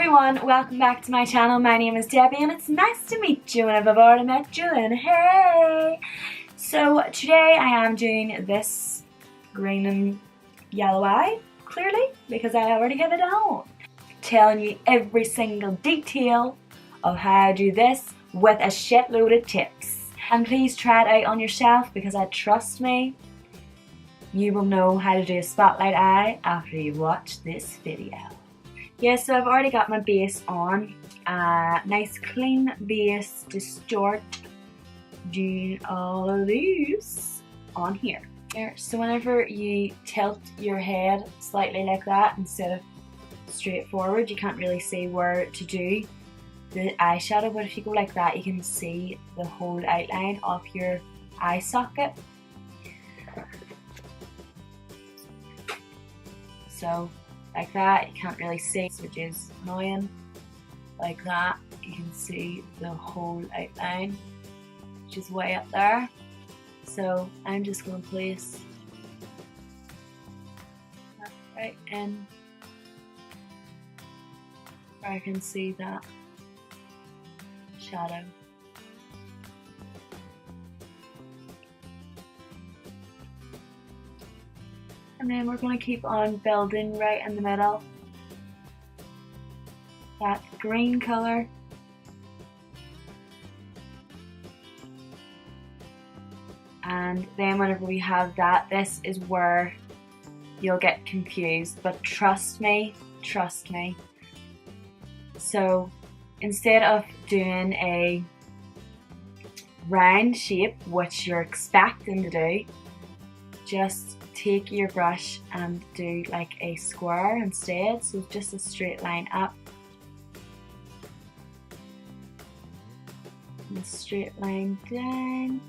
everyone, welcome back to my channel. My name is Debbie and it's nice to meet you, and if I've already met you, then hey! So today I am doing this green and yellow eye, clearly, because I already have it on. Telling you every single detail of how I do this with a shitload of tips. And please try it out on yourself, because trust me, you will know how to do a spotlight eye after you watch this video. Yes, so I've already got my base on. Nice clean base to start doing all of these on here. So whenever you tilt your head slightly like that instead of straight forward, you can't really see where to do the eyeshadow, but if you go like that you can see the whole outline of your eye socket. So like that, you can't really see, which is annoying. Like that, you can see the whole outline, which is way up there. So I'm just going to place that right in where I can see that shadow. And then we're going to keep on building right in the middle. That green colour. And then whenever we have that, this is where you'll get confused. But trust me, trust me. So instead of doing a round shape, which you're expecting to do, just take your brush and do like a square instead, so just a straight line up and a straight line down.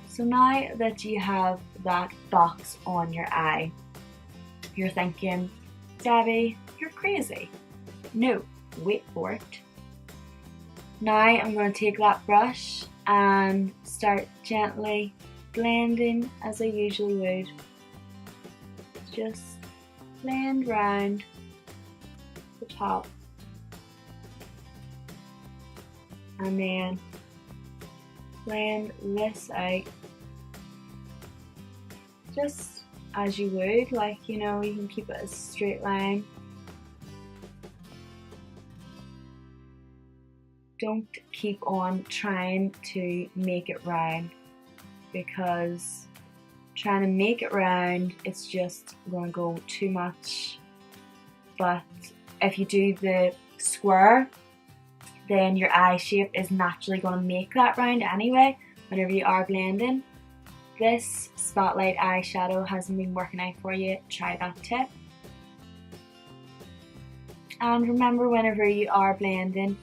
So now that you have that box on your eye, you're thinking, Debbie, you're crazy. No, wait for it. Now I'm going to take that brush and start gently blending as I usually would. Just blend round the top and then blend this out just as you would, like, you know, you can keep it as a straight line. Don't keep on trying to make it round, because trying to make it round, it's just going to go too much. But if you do the square, then your eye shape is naturally going to make that round anyway whenever you are blending. This spotlight eyeshadow hasn't been working out for you, try that tip. And remember, whenever you are blending,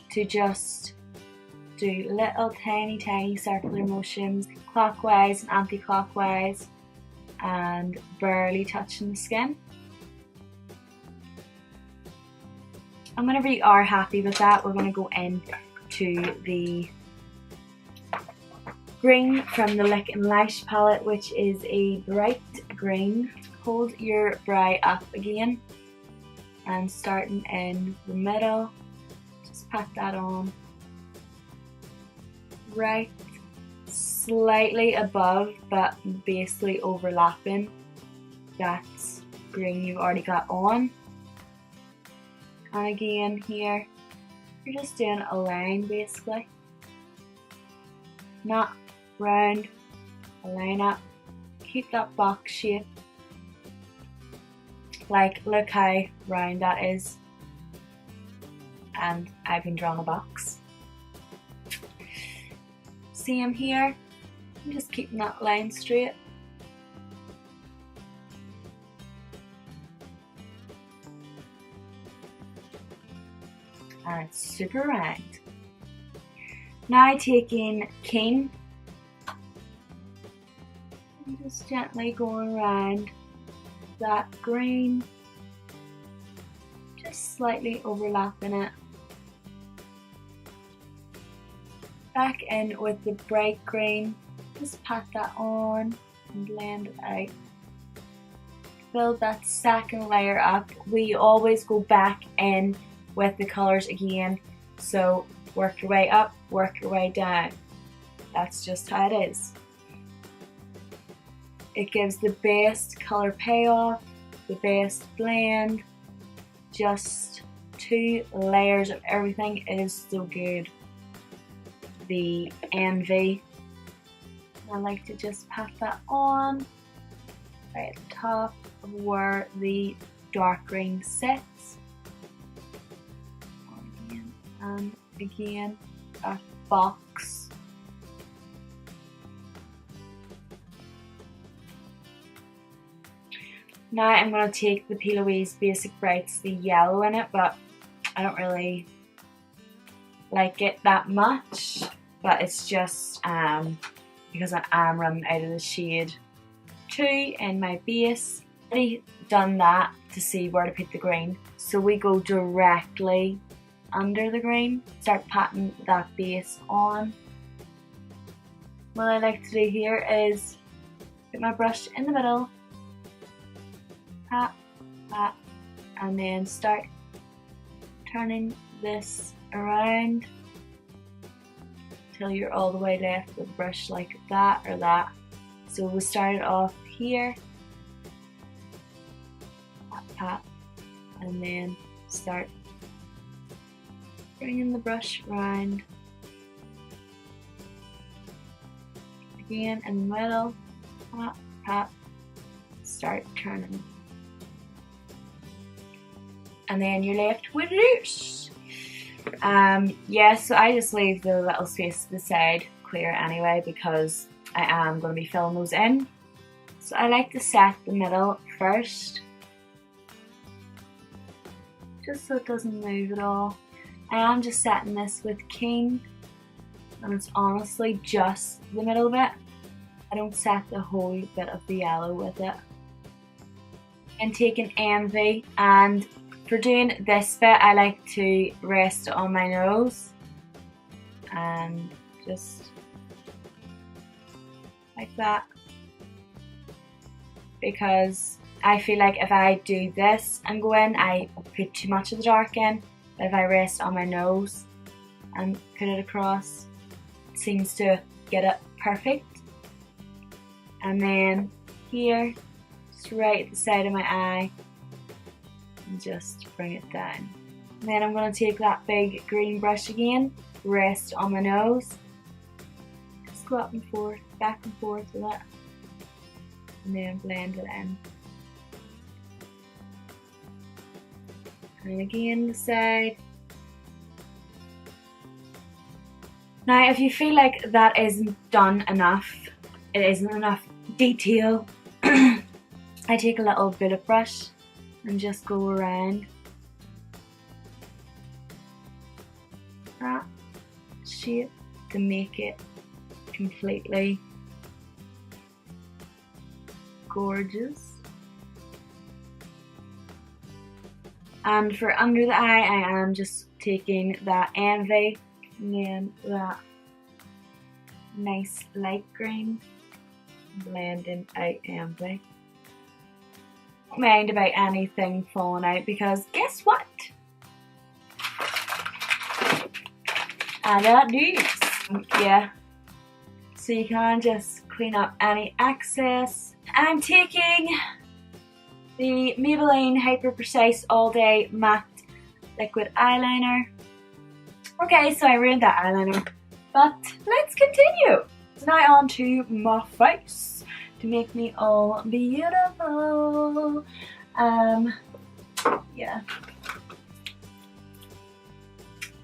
to just do little tiny circular motions, clockwise and anti-clockwise, and barely touching the skin. And whenever you are happy with that, we're going to go into the green from the Lick and Lash palette, which is a bright green. Hold your brow up again and starting in the middle, just pat that on right slightly above but basically overlapping that green you've already got on. And again here, you're just doing a line basically, not round, a line up. Keep that box shape, like look how round that is, and I've been drawing a box. Same here, I'm just keeping that line straight. And it's super round. Now taking King, I'm just gently going around that green, just slightly overlapping it. Back in with the bright green, just pat that on and blend it out. build that second layer up, we always go back in with the colours again. So work your way up, work your way down. That's just how it is. It gives the best colour payoff, the best blend. Just 2 layers of everything is so good. The envy. I like to just pat that on right at the top of where the dark green sits. And again, that box. Now I'm going to take the Plouise Basic Brights, the yellow in it, but I don't really like it that much. But it's just because I am running out of the shade 2 in my base. I've already done that to see where to put the green. So we go directly under the green, start patting that base on. What I like to do here is put my brush in the middle, pat, pat, and then start turning this around till you're all the way left with the brush like that or that. So we started off here, pat, pat, and then start bringing the brush around again in the middle, pat, pat, start turning, and then you're left with loose. Yeah, so I just leave the little space to the side clear anyway because I am going to be filling those in. So I like to set the middle first, just so it doesn't move at all. I am just setting this with King, and it's honestly just the middle bit. I don't set the whole bit of the yellow with it. And taking Envy, and for doing this bit I like to rest it on my nose and just like that, because I feel like if I do this and go in, I put too much of the dark in. But if I rest on my nose and put it across, it seems to get it perfect. And then here, just right at the side of my eye, and just bring it down. And then I'm going to take that big green brush again, rest on my nose, just go up and forth, back and forth with it, and then blend it in. And again the side. Now if you feel like that isn't done enough, it isn't enough detail, I take a little bullet brush and just go around that shape to make it completely gorgeous. And for under the eye, I am just taking that Envy and then that nice light green, blending out Envy. Don't mind about anything falling out because guess what? I got these. Yeah. So you can just clean up any excess. I'm taking the Maybelline Hyper Precise All Day Matte Liquid Eyeliner. Okay, so I ruined that eyeliner, but let's continue. So now on to my face to make me all beautiful. Yeah.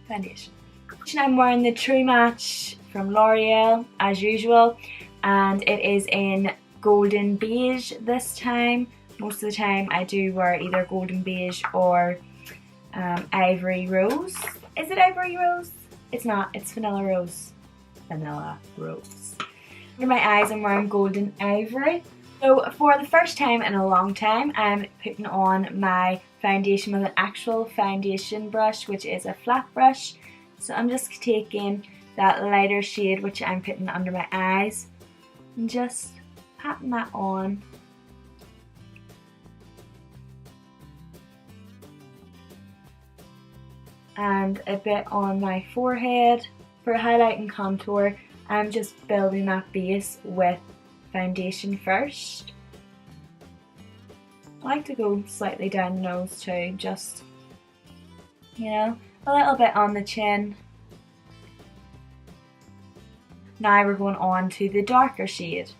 Foundation. I'm wearing the True Match from L'Oreal as usual, and it is in golden beige this time. Most of the time I do wear either golden beige or ivory rose. Is it ivory rose? It's not, it's vanilla rose. Vanilla rose. Under my eyes I'm wearing golden ivory. So for the first time in a long time I'm putting on my foundation with an actual foundation brush, which is a flat brush. So I'm just taking that lighter shade which I'm putting under my eyes and just patting that on. and a bit on my forehead. For highlight and contour, I'm just building that base with foundation first. I like to go slightly down the nose too, just, you know, a little bit on the chin. Now we're going on to the darker shade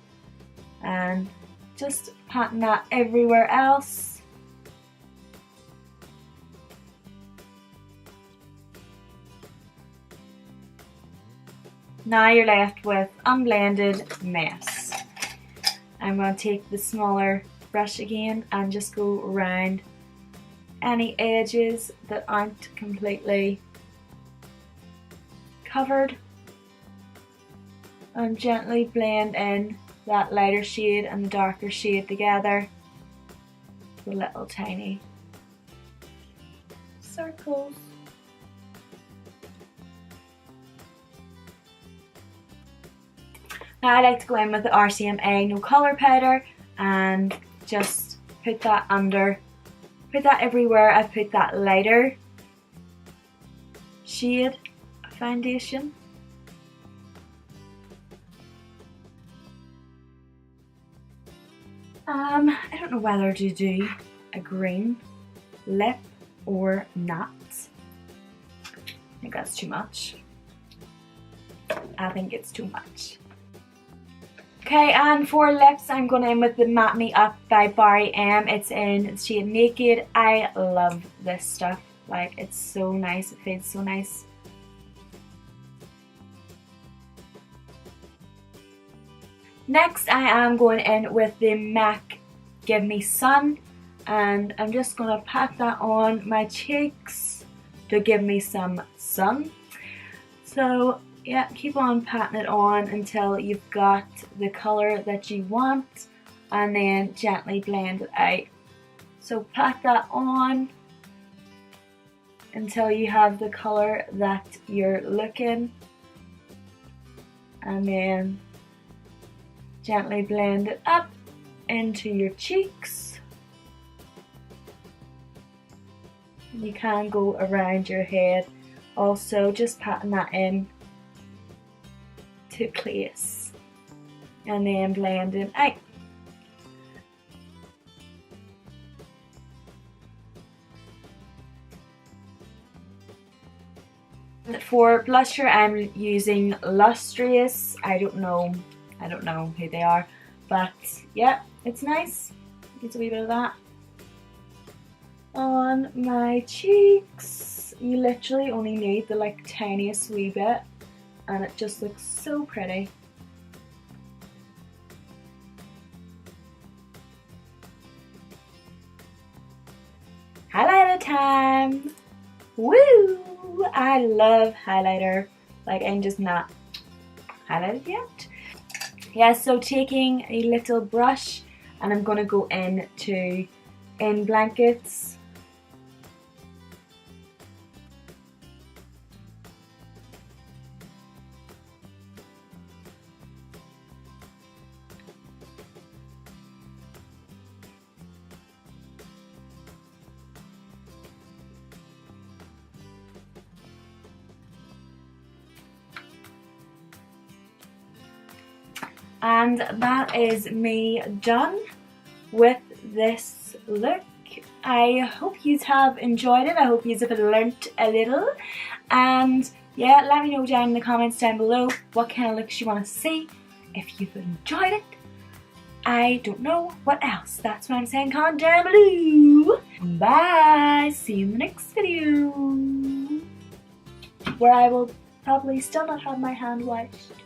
and just patting that everywhere else. Now you're left with unblended mess. I'm going to take the smaller brush again and just go around any edges that aren't completely covered and gently blend in that lighter shade and the darker shade together with little tiny circles. Now I like to go in with the RCMA No Colour Powder and just put that under, put that everywhere I put that lighter shade of foundation. I don't know whether to do a green lip or not. I think that's too much. I think it's too much. Okay, and for lips, I'm going in with the Matte Me Up by Barry M. It's in the shade Naked. I love this stuff. Like, it's so nice. It fades so nice. Next, I am going in with the MAC Give Me Sun, and I'm just going to pat that on my cheeks to give me some sun. So yeah, keep on patting it on until you've got the colour that you want, and then gently blend it out. So pat that on until you have the colour that you're looking, and then gently blend it up into your cheeks. You can go around your head also, just patting that in to place and then blending out. For blusher, I'm using Lustrous. I don't know who they are, but yeah, it's nice. Get a wee bit of that on my cheeks. You literally only need the like tiniest wee bit, and it just looks so pretty. Highlighter time! Woo! I love highlighter. Like, I'm just not highlighted yet. Yeah, so taking a little brush, and I'm gonna go into In Blankets. And that is me done with this look. I hope you have enjoyed it. I hope you have learnt a little. And yeah, let me know down in the comments down below what kind of looks you want to see. If you've enjoyed it, I don't know what else. That's what I'm saying. Comment down below. Bye. See you in the next video, where I will probably still not have my hand washed.